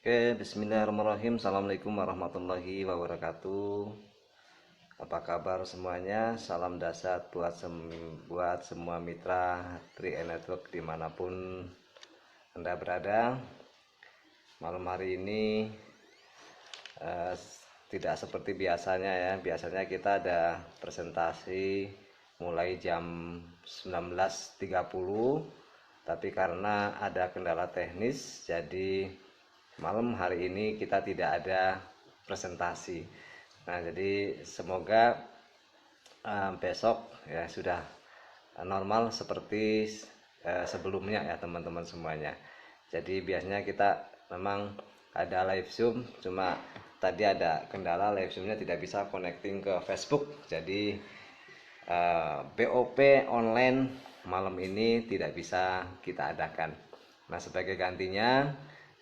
Oke, bismillahirrahmanirrahim. Assalamualaikum warahmatullahi wabarakatuh. Apa kabar semuanya? Salam dahsyat buat semua mitra 3 Network dimanapun Anda berada. Malam hari ini eh, tidak seperti biasanya ya. Biasanya kita ada presentasi mulai jam 19.30, tapi karena ada kendala teknis, jadi malam hari ini kita tidak ada presentasi. Nah, jadi semoga besok ya sudah normal seperti sebelumnya ya teman-teman semuanya. Jadi biasanya kita memang ada live Zoom, cuma tadi ada kendala live Zoomnya tidak bisa connecting ke Facebook. Jadi BOP online malam ini tidak bisa kita adakan. Nah, sebagai gantinya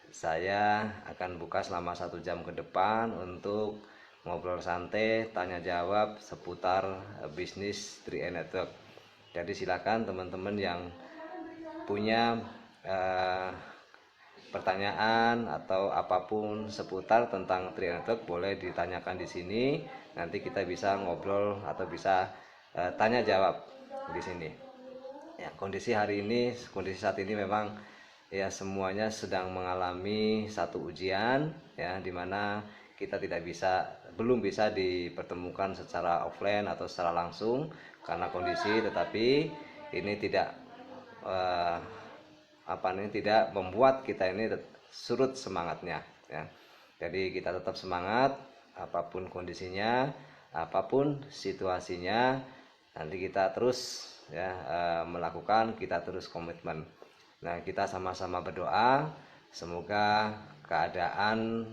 saya akan buka selama 1 jam ke depan untuk ngobrol santai, tanya jawab seputar bisnis 3 Network. Jadi silakan teman-teman yang punya pertanyaan atau apapun seputar tentang 3 Network boleh ditanyakan di sini. Nanti kita bisa ngobrol atau bisa tanya jawab di sini. Ya, kondisi saat ini memang ya semuanya sedang mengalami satu ujian ya, dimana kita belum bisa dipertemukan secara offline atau secara langsung karena kondisi, tetapi ini tidak tidak membuat kita ini surut semangatnya ya. Jadi kita tetap semangat apapun kondisinya, apapun situasinya, nanti kita terus ya melakukan, kita terus komitmen. Nah, kita sama-sama berdoa semoga keadaan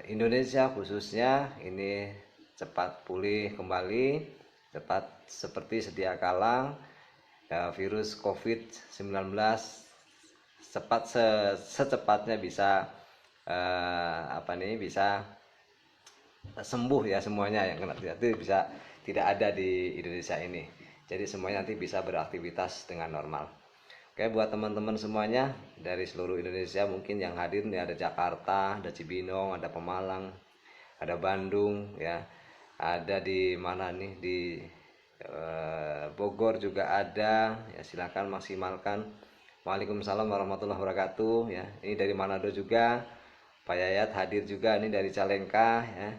Indonesia khususnya ini cepat pulih kembali, cepat seperti sedia kala. Virus COVID-19 secepatnya bisa bisa sembuh ya, semuanya yang kena itu bisa tidak ada di Indonesia ini. Jadi semuanya nanti bisa beraktivitas dengan normal. Oke, buat teman-teman semuanya dari seluruh Indonesia mungkin yang hadir nih, ada Jakarta, ada Cibinong, ada Pemalang, ada Bandung ya, ada di mana nih di Bogor juga ada ya, silakan maksimalkan. Waalaikumsalam warahmatullahi wabarakatuh ya. Ini dari Manado juga, Pak Yayat hadir juga ini dari Calengka ya.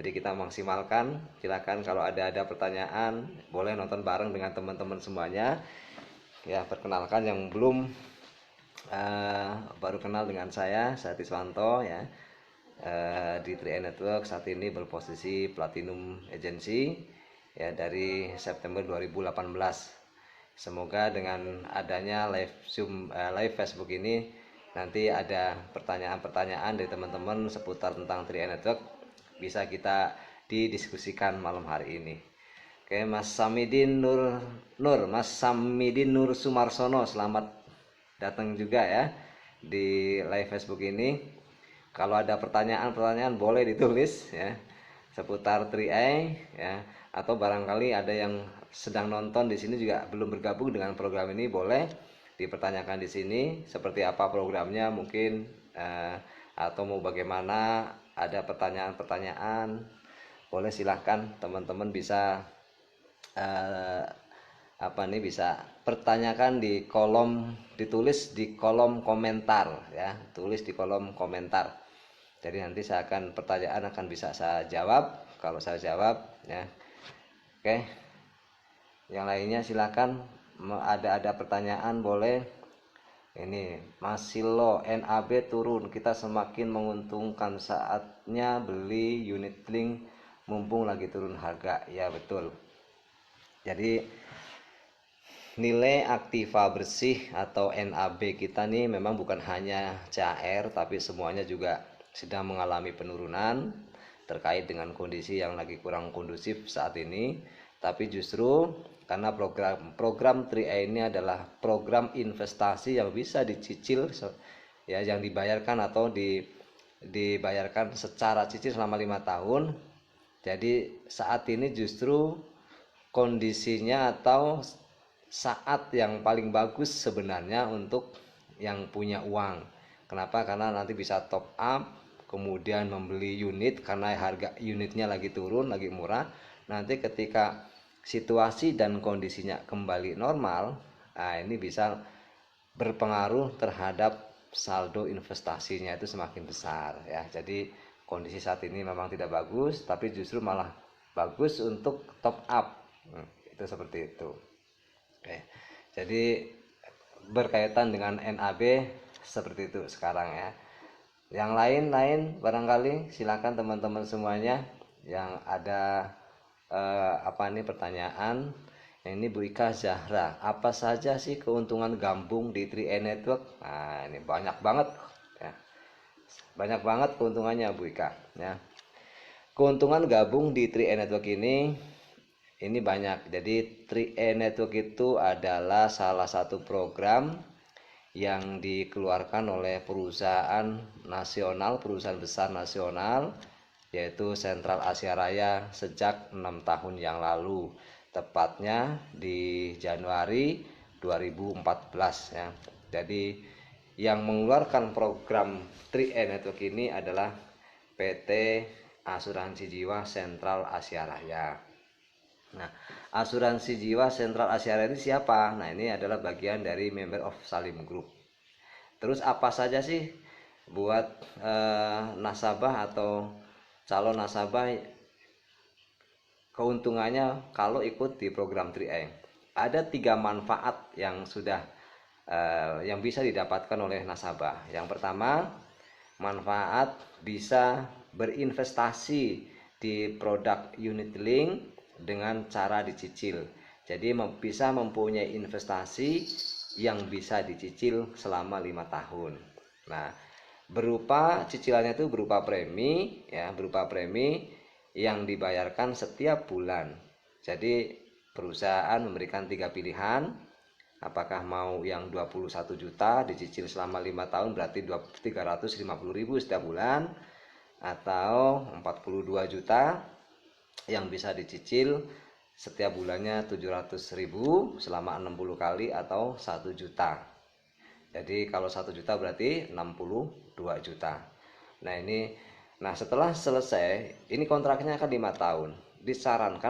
Jadi kita maksimalkan. Silakan kalau ada pertanyaan boleh nonton bareng dengan teman-teman semuanya. Ya, perkenalkan yang belum baru kenal dengan saya Tiswanto ya. Di 3 Network saat ini berposisi Platinum Agency ya dari September 2018. Semoga dengan adanya live Zoom, live Facebook ini nanti ada pertanyaan-pertanyaan dari teman-teman seputar tentang 3 Network bisa kita didiskusikan malam hari ini. Oke, Mas Samidin Nur Sumarsono, selamat datang juga ya di live Facebook ini. Kalau ada pertanyaan boleh ditulis ya seputar 3i ya, atau barangkali ada yang sedang nonton di sini juga belum bergabung dengan program ini, boleh dipertanyakan di sini seperti apa programnya mungkin atau mau bagaimana, ada pertanyaan boleh silahkan teman-teman bisa bisa pertanyakan di ditulis di kolom komentar ya, tulis di kolom komentar. Jadi nanti pertanyaan akan bisa saya jawab kalau saya jawab ya. Oke, yang lainnya silakan, ada pertanyaan boleh. Ini Masilo NAB turun, kita semakin menguntungkan, saatnya beli unit link mumpung lagi turun harga. Ya betul. Jadi nilai aktiva bersih atau NAB kita nih memang bukan hanya CAR, tapi semuanya juga sedang mengalami penurunan terkait dengan kondisi yang lagi kurang kondusif saat ini. Tapi justru karena program 3i ini adalah program investasi yang bisa dicicil ya, yang dibayarkan atau dibayarkan secara cicil selama 5 tahun. Jadi saat ini justru kondisinya atau saat yang paling bagus sebenarnya untuk yang punya uang. Kenapa? Karena nanti bisa top up, kemudian membeli unit karena harga unitnya lagi turun, lagi murah. Nanti ketika situasi dan kondisinya kembali normal, nah ini bisa berpengaruh terhadap saldo investasinya itu semakin besar ya. Jadi kondisi saat ini memang tidak bagus, tapi justru malah bagus untuk top up. Itu seperti itu. Oke. Jadi berkaitan dengan NAB seperti itu sekarang ya. Yang lain-lain barangkali silakan teman-teman semuanya yang ada pertanyaan. Ini Bu Ika Zahra, apa saja sih keuntungan gabung di 3E Network? Nah, ini banyak banget ya. Banyak banget keuntungannya Bu Ika ya. Keuntungan gabung di 3E Network ini banyak. Jadi 3E Network itu adalah salah satu program yang dikeluarkan oleh perusahaan nasional, perusahaan besar nasional, yaitu Sentral Asia Raya sejak 6 tahun yang lalu, tepatnya di Januari 2014 ya. Jadi yang mengeluarkan program 3E Network ini adalah PT Asuransi Jiwa Sentral Asia Raya. Nah, Asuransi Jiwa Sentral Asia Raya ini siapa? Nah, ini adalah bagian dari member of Salim Group. Terus apa saja sih buat nasabah atau calon nasabah keuntungannya kalau ikut di program 3E? Ada 3 manfaat yang sudah yang bisa didapatkan oleh nasabah. Yang pertama, manfaat bisa berinvestasi di produk unit link dengan cara dicicil. Jadi bisa mempunyai investasi yang bisa dicicil selama 5 tahun. Nah, berupa cicilannya itu berupa premi ya, berupa premi yang dibayarkan setiap bulan. Jadi perusahaan memberikan 3 pilihan, apakah mau yang 21 juta dicicil selama 5 tahun berarti 350.000 setiap bulan, atau 42 juta yang bisa dicicil setiap bulannya 700.000 selama 60 kali atau 1 juta. Jadi kalau 1 juta berarti 62 juta. Nah setelah selesai, ini kontraknya akan 5 tahun.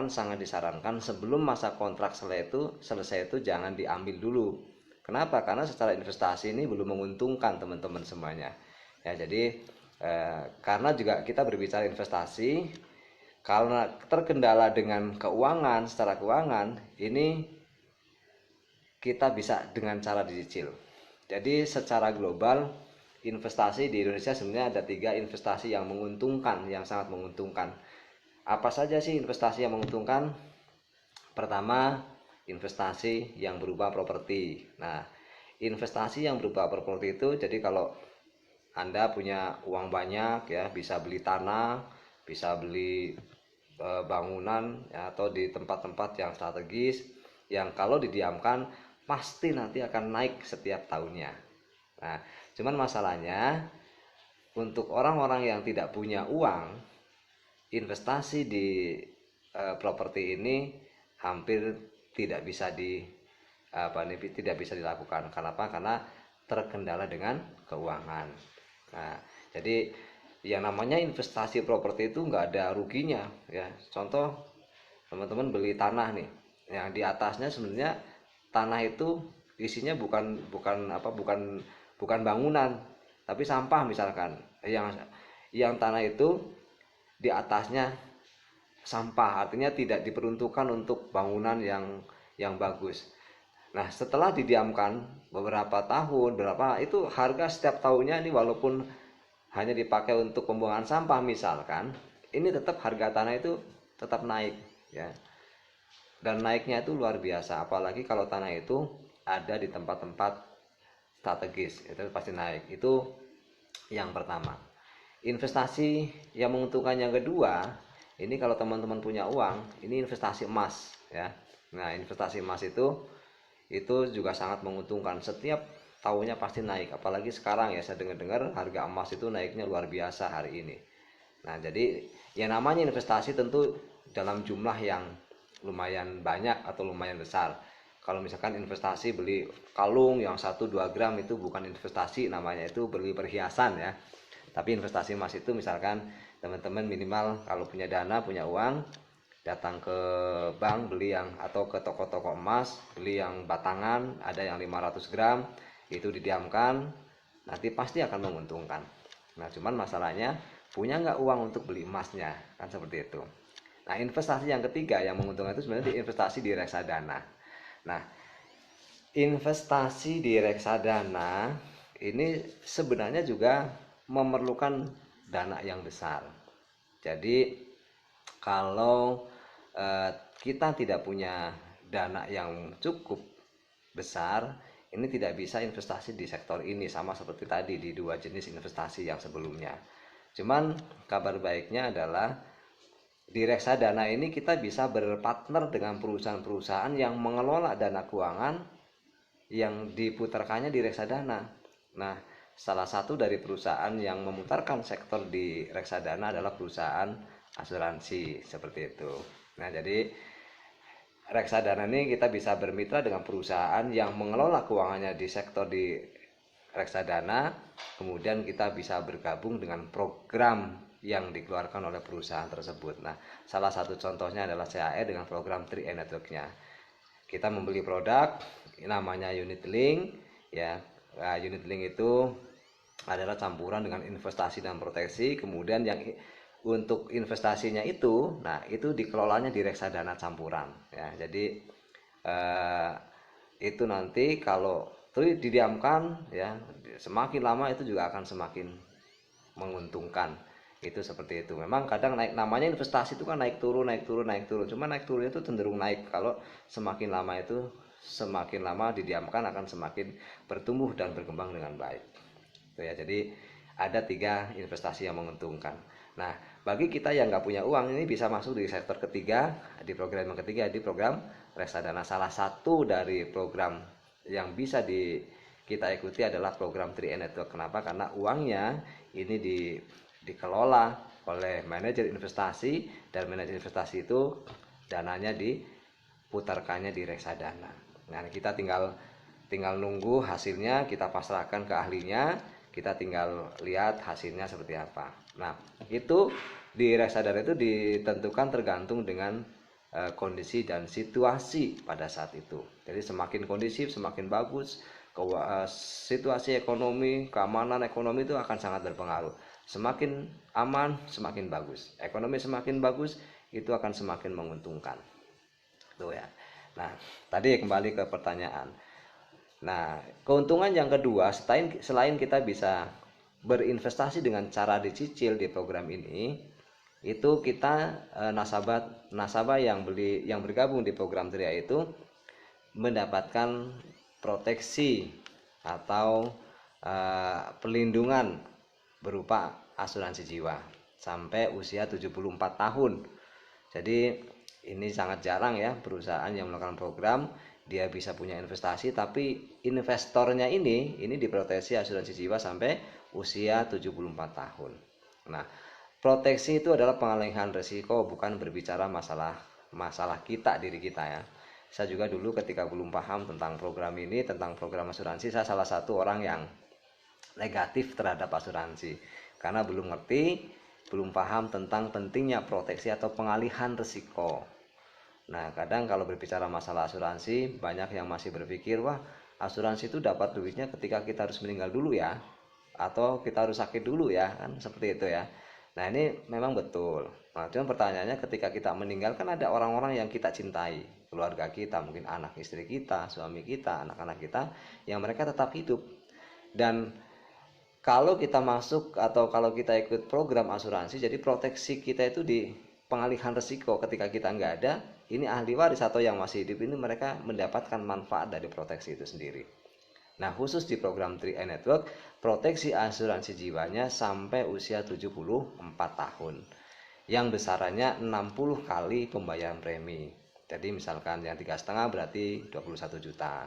Sangat disarankan sebelum masa kontrak selesai itu jangan diambil dulu. Kenapa? Karena secara investasi ini belum menguntungkan teman-teman semuanya. Ya, jadi karena juga kita berbicara investasi, karena terkendala dengan keuangan, secara keuangan ini kita bisa dengan cara dicicil. Jadi secara global investasi di Indonesia sebenarnya ada 3 investasi yang menguntungkan, yang sangat menguntungkan. Apa saja sih investasi yang menguntungkan? Pertama, investasi yang berupa properti. Nah, investasi yang berupa properti itu, jadi kalau Anda punya uang banyak ya, bisa beli tanah, bisa beli bangunan ya, atau di tempat-tempat yang strategis yang kalau didiamkan pasti nanti akan naik setiap tahunnya. Nah, cuman masalahnya untuk orang-orang yang tidak punya uang, investasi di properti ini hampir tidak bisa tidak bisa dilakukan. Kenapa? Karena terkendala dengan keuangan. Nah, jadi yang namanya investasi properti itu nggak ada ruginya ya. Contoh, teman-teman beli tanah nih, yang di atasnya sebenarnya tanah itu isinya bukan bangunan, tapi sampah misalkan. Yang tanah itu di atasnya sampah, artinya tidak diperuntukkan untuk bangunan yang bagus. Nah, setelah didiamkan beberapa tahun, itu harga setiap tahunnya ini walaupun hanya dipakai untuk pembuangan sampah misalkan, ini tetap harga tanah itu tetap naik ya. Dan naiknya itu luar biasa, apalagi kalau tanah itu ada di tempat-tempat strategis, itu pasti naik. Itu yang pertama. Investasi yang menguntungkan yang kedua, ini kalau teman-teman punya uang, ini investasi emas ya. Nah, investasi emas itu juga sangat menguntungkan. Setiap tahunnya pasti naik, apalagi sekarang ya, saya dengar harga emas itu naiknya luar biasa hari ini. Nah, jadi yang namanya investasi tentu dalam jumlah yang lumayan banyak atau lumayan besar. Kalau misalkan investasi beli kalung yang 1-2 gram itu bukan investasi, namanya itu beli perhiasan ya. Tapi investasi emas itu misalkan teman-teman minimal kalau punya dana, punya uang, datang ke bank beli yang, atau ke toko-toko emas beli yang batangan, ada yang 500 gram, itu didiamkan, nanti pasti akan menguntungkan. Nah cuman masalahnya punya nggak uang untuk beli emasnya, kan seperti itu. Nah investasi yang ketiga yang menguntungkan itu sebenarnya investasi di reksadana. Nah investasi di reksadana ini sebenarnya juga memerlukan dana yang besar. Jadi kalau kita tidak punya dana yang cukup besar, ini tidak bisa investasi di sektor ini, sama seperti tadi di dua jenis investasi yang sebelumnya. Cuman kabar baiknya adalah di reksadana ini kita bisa berpartner dengan perusahaan-perusahaan yang mengelola dana keuangan yang diputarkannya di reksadana. Nah, salah satu dari perusahaan yang memutarkan sektor di reksadana adalah perusahaan asuransi seperti itu. Nah, jadi reksadana ini kita bisa bermitra dengan perusahaan yang mengelola keuangannya di sektor di reksadana, kemudian kita bisa bergabung dengan program yang dikeluarkan oleh perusahaan tersebut. Nah, salah satu contohnya adalah CAE dengan program 3E Network-nya. Kita membeli produk namanya unit link ya. Nah, unit link itu adalah campuran dengan investasi dan proteksi, kemudian yang untuk investasinya itu, nah itu dikelolanya di reksadana campuran ya. Jadi itu nanti kalau terus didiamkan ya, semakin lama itu juga akan semakin menguntungkan. Itu seperti itu. Memang kadang naik, namanya investasi itu kan naik turun naik turun naik turun. Cuma naik turun itu cenderung naik. Kalau semakin lama itu, semakin lama didiamkan akan semakin bertumbuh dan berkembang dengan baik. Itu ya. Jadi ada 3 investasi yang menguntungkan. Nah, bagi kita yang nggak punya uang ini bisa masuk di sektor ketiga, di program yang ketiga, di program reksadana. Salah satu dari program yang bisa kita ikuti adalah program 3E Network. Kenapa? Karena uangnya ini dikelola oleh manajer investasi, dan manajer investasi itu dananya diputarkannya di reksadana. Nah, kita tinggal nunggu hasilnya, kita pasrahkan ke ahlinya, kita tinggal lihat hasilnya seperti apa. Nah, itu di reksadana itu ditentukan tergantung dengan kondisi dan situasi pada saat itu. Jadi semakin kondisif, semakin bagus, situasi ekonomi, keamanan ekonomi itu akan sangat berpengaruh. Semakin aman, semakin bagus. Ekonomi semakin bagus, itu akan semakin menguntungkan. Tuh ya. Nah, tadi kembali ke pertanyaan. Nah, keuntungan yang kedua, selain kita bisa berinvestasi dengan cara dicicil di program ini, itu kita nasabah yang bergabung di program TRIA itu mendapatkan proteksi atau perlindungan berupa asuransi jiwa sampai usia 74 tahun. Jadi ini sangat jarang ya perusahaan yang melakukan program dia bisa punya investasi tapi investornya ini diproteksi asuransi jiwa sampai usia 74 tahun. Nah, proteksi itu adalah pengalihan risiko, bukan berbicara masalah kita, diri kita ya. Saya juga dulu ketika belum paham tentang program ini, tentang program asuransi, saya salah satu orang yang negatif terhadap asuransi karena belum ngerti, belum paham tentang pentingnya proteksi atau pengalihan risiko. Nah, kadang kalau berbicara masalah asuransi, banyak yang masih berpikir, wah asuransi itu dapat duitnya ketika kita harus meninggal dulu ya, atau kita harus sakit dulu ya, kan seperti itu ya. Nah, ini memang betul. Nah, cuma pertanyaannya ketika kita meninggal kan ada orang-orang yang kita cintai, keluarga kita, mungkin anak istri kita, suami kita, anak-anak kita, yang mereka tetap hidup. Dan kalau kita masuk atau kalau kita ikut program asuransi, jadi proteksi kita itu di pengalihan risiko ketika kita nggak ada, ini ahli waris atau yang masih hidup ini mereka mendapatkan manfaat dari proteksi itu sendiri. Nah, khusus di program 3E Network, proteksi asuransi jiwanya sampai usia 74 tahun. Yang besarannya 60 kali pembayaran premi. Jadi misalkan yang 3,5 berarti 21 juta.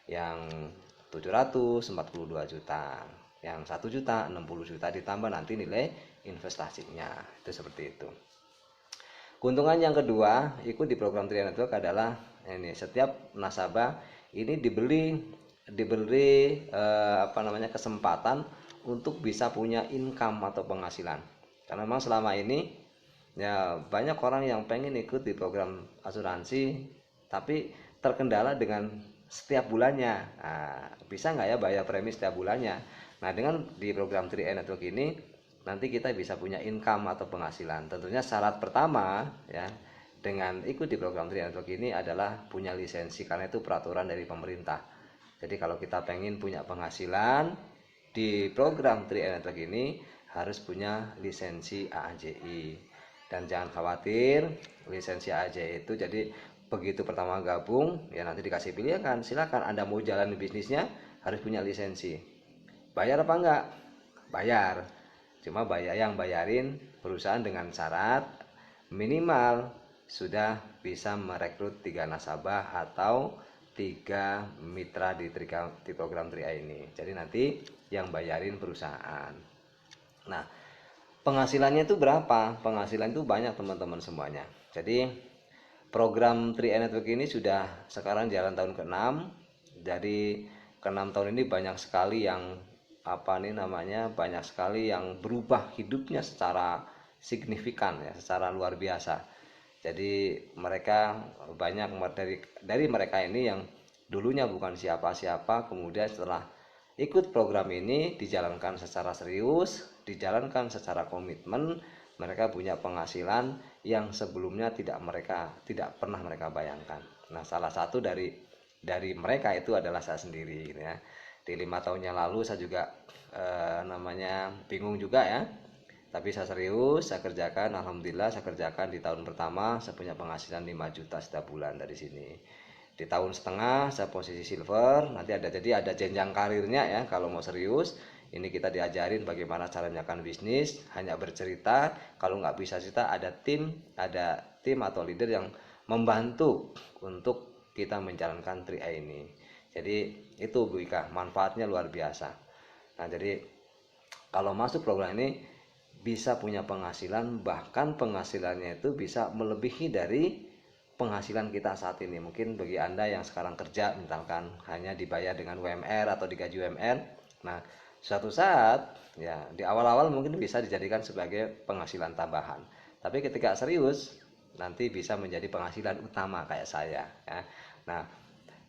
Yang 700 42 juta. Yang 1 juta 60 juta ditambah nanti nilai investasinya. Itu seperti itu. Keuntungan yang kedua ikut di program Tri Network adalah ini, setiap nasabah ini diberi kesempatan untuk bisa punya income atau penghasilan. Karena memang selama ini ya banyak orang yang pengen ikut di program asuransi tapi terkendala dengan setiap bulannya. Nah, bisa nggak ya bayar premi setiap bulannya? Nah, dengan di program 3i Network ini nanti kita bisa punya income atau penghasilan. Tentunya syarat pertama ya dengan ikut di program 3i Network ini adalah punya lisensi, karena itu peraturan dari pemerintah. Jadi kalau kita pengen punya penghasilan di program 3i Network ini harus punya lisensi AAJI. Dan jangan khawatir, lisensi AAJI itu jadi begitu pertama gabung ya nanti dikasih pilihan, silakan Anda mau jalan bisnisnya harus punya lisensi. Bayar apa enggak? Bayar. Cuma yang bayarin perusahaan dengan syarat minimal sudah bisa merekrut 3 nasabah atau 3 mitra di program 3i ini. Jadi nanti yang bayarin perusahaan. Nah, penghasilannya itu berapa? Penghasilan itu banyak teman-teman semuanya. Jadi program 3i Network ini sudah sekarang jalan tahun ke-6. Jadi ke-6 tahun ini banyak sekali yang banyak sekali yang berubah hidupnya secara signifikan ya, secara luar biasa. Jadi mereka banyak dari mereka ini yang dulunya bukan siapa-siapa, kemudian setelah ikut program ini dijalankan secara serius, dijalankan secara komitmen, mereka punya penghasilan yang sebelumnya tidak pernah mereka bayangkan. Nah, salah satu dari mereka itu adalah saya sendiri ya. Di 5 tahun yang lalu saya juga bingung juga ya. Tapi saya serius, saya kerjakan, alhamdulillah saya kerjakan di tahun pertama saya punya penghasilan 5 juta setiap bulan dari sini. Di tahun setengah saya posisi silver, nanti ada jenjang karirnya ya. Kalau mau serius, ini kita diajarin bagaimana cara menjalankan bisnis, hanya bercerita. Kalau nggak bisa cerita, ada tim atau leader yang membantu untuk kita menjalankan 3i ini. Jadi itu Bu Ika, manfaatnya luar biasa. Nah, jadi kalau masuk program ini bisa punya penghasilan, bahkan penghasilannya itu bisa melebihi dari penghasilan kita saat ini. Mungkin bagi Anda yang sekarang kerja misalkan hanya dibayar dengan UMR atau digaji UMR, nah suatu saat ya di awal-awal mungkin bisa dijadikan sebagai penghasilan tambahan, tapi ketika serius nanti bisa menjadi penghasilan utama kayak saya ya. Nah,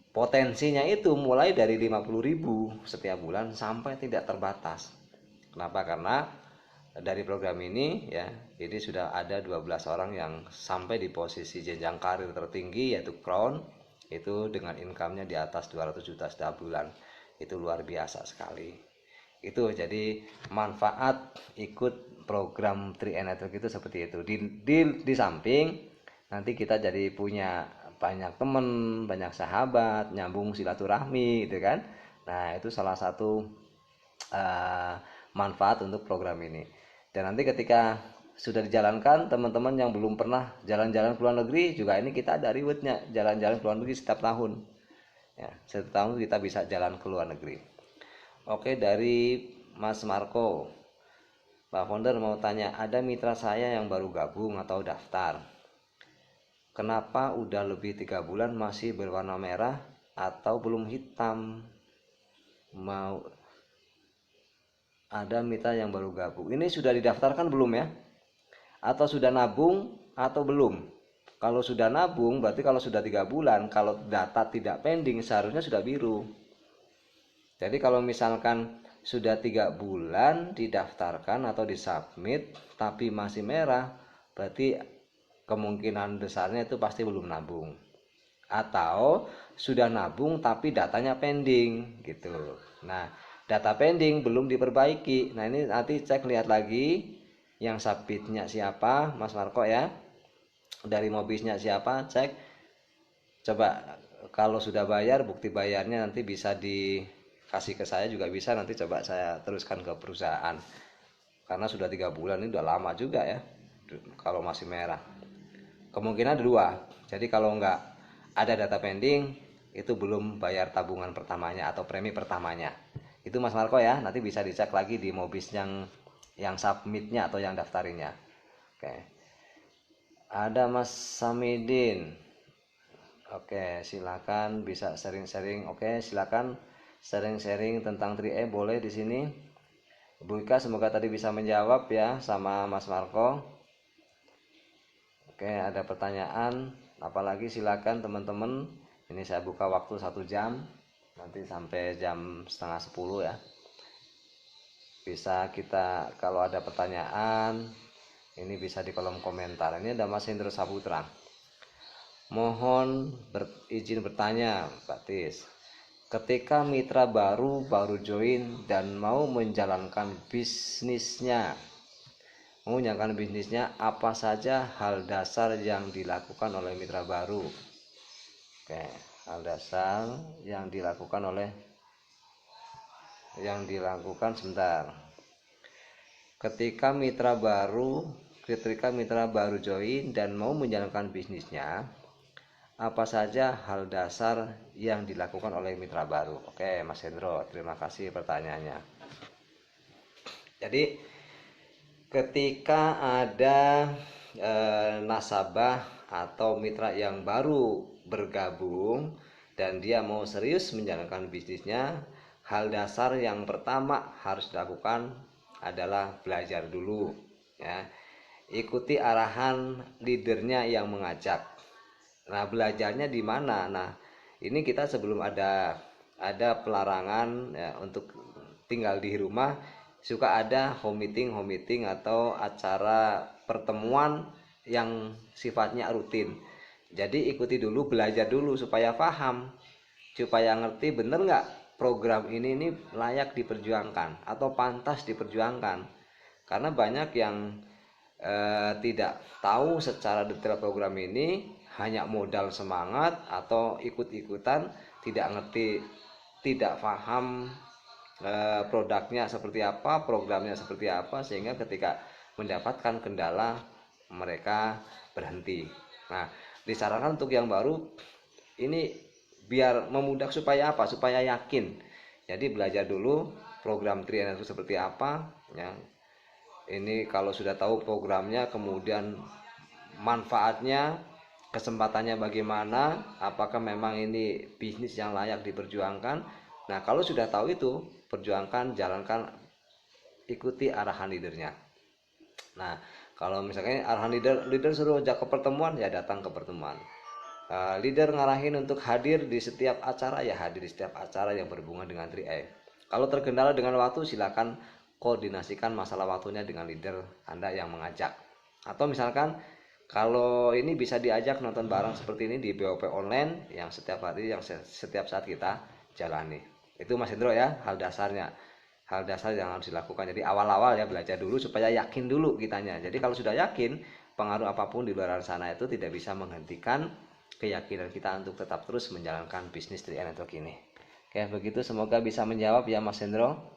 potensinya itu mulai dari 50.000 setiap bulan sampai tidak terbatas. Kenapa? Karena dari program ini ya, ini sudah ada 12 orang yang sampai di posisi jenjang karir tertinggi yaitu Crown, itu dengan income-nya di atas 200 juta setiap bulan. Itu luar biasa sekali. Itu jadi manfaat ikut program 3i Network itu seperti itu. Di samping nanti kita jadi punya banyak teman, banyak sahabat, nyambung silaturahmi gitu kan. Nah, itu salah satu manfaat untuk program ini. Dan nanti ketika sudah dijalankan, teman-teman yang belum pernah jalan-jalan ke luar negeri juga ini kita ada rewardnya, jalan-jalan ke luar negeri setiap tahun ya, setiap tahun kita bisa jalan ke luar negeri. Oke, dari Mas Marco, Pak Founder mau tanya, ada mitra saya yang baru gabung atau daftar, kenapa udah lebih 3 bulan masih berwarna merah atau belum hitam? Mau ada mitra yang baru gabung, ini sudah didaftarkan belum ya? Atau sudah nabung atau belum? Kalau sudah nabung berarti kalau sudah 3 bulan, kalau data tidak pending seharusnya sudah biru. Jadi kalau misalkan sudah 3 bulan didaftarkan atau disubmit tapi masih merah, berarti kemungkinan besarnya itu pasti belum nabung. Atau sudah nabung tapi datanya pending gitu. Nah, data pending belum diperbaiki. Nah, ini nanti cek, lihat lagi yang submitnya siapa, Mas Marco ya. Dari Mobisnya siapa, cek. Coba kalau sudah bayar, bukti bayarnya nanti bisa dikasih ke saya juga bisa, nanti coba saya teruskan ke perusahaan. Karena sudah 3 bulan ini udah lama juga ya. Kalau masih merah. Kemungkinan ada 2. Jadi kalau nggak ada data pending, itu belum bayar tabungan pertamanya atau premi pertamanya. Itu Mas Marco ya, nanti bisa dicek lagi di Mobis yang submitnya atau yang daftarinya. Oke. Ada Mas Samidin. Oke, silakan bisa sharing-sharing. Oke, silakan sharing-sharing tentang 3E boleh di sini. Bu Ika semoga tadi bisa menjawab ya sama Mas Marco. Oke, ada pertanyaan apalagi silakan teman-teman. Ini saya buka waktu 1 jam, nanti sampai jam setengah 10 ya. Bisa kita kalau ada pertanyaan ini bisa di kolom komentar. Ini ada Mas Hendro Saputra. Mohon izin bertanya Pak Tis. Ketika mitra baru join dan mau menjalankan bisnisnya, apa saja hal dasar yang dilakukan oleh mitra baru? Oke, hal dasar yang dilakukan sebentar. Ketika mitra baru join dan mau menjalankan bisnisnya, apa saja hal dasar yang dilakukan oleh mitra baru? Oke, Mas Hendro, terima kasih pertanyaannya. Jadi ketika ada nasabah atau mitra yang baru bergabung dan dia mau serius menjalankan bisnisnya, hal dasar yang pertama harus dilakukan adalah belajar dulu ya. Ikuti arahan leadernya yang mengajak. Nah, belajarnya di mana? Nah, ini kita sebelum ada pelarangan ya, untuk tinggal di rumah, suka ada home meeting atau acara pertemuan yang sifatnya rutin. Jadi ikuti dulu, belajar dulu supaya paham, supaya ngerti bener nggak program ini layak diperjuangkan atau pantas diperjuangkan. Karena banyak yang tidak tahu secara detail program ini, hanya modal semangat atau ikut-ikutan, tidak ngerti, tidak paham produknya seperti apa, programnya seperti apa, sehingga ketika mendapatkan kendala mereka berhenti. Nah, disarankan untuk yang baru ini biar memudah supaya apa? Supaya yakin. Jadi belajar dulu program 3 itu seperti apa ya. Ini kalau sudah tahu programnya, kemudian manfaatnya, kesempatannya bagaimana, apakah memang ini bisnis yang layak diperjuangkan. Nah, kalau sudah tahu itu, perjuangkan, jalankan, ikuti arahan leadernya. Nah, kalau misalnya arahan leader suruh ajak ke pertemuan, ya datang ke pertemuan. Leader ngarahin untuk hadir di setiap acara, ya hadir di setiap acara yang berhubungan dengan 3E. Kalau terkendala dengan waktu, silakan koordinasikan masalah waktunya dengan leader Anda yang mengajak. Atau misalkan kalau ini bisa diajak nonton bareng seperti ini di BOP online yang setiap hari, yang setiap saat kita jalani. Itu Mas Hendro ya, hal dasarnya. Hal dasar yang harus dilakukan. Jadi awal-awal ya belajar dulu supaya yakin dulu kitanya. Jadi kalau sudah yakin, pengaruh apapun di luar sana itu tidak bisa menghentikan keyakinan kita untuk tetap terus menjalankan bisnis 3E Network ini. Oke, begitu, semoga bisa menjawab ya Mas Hendro.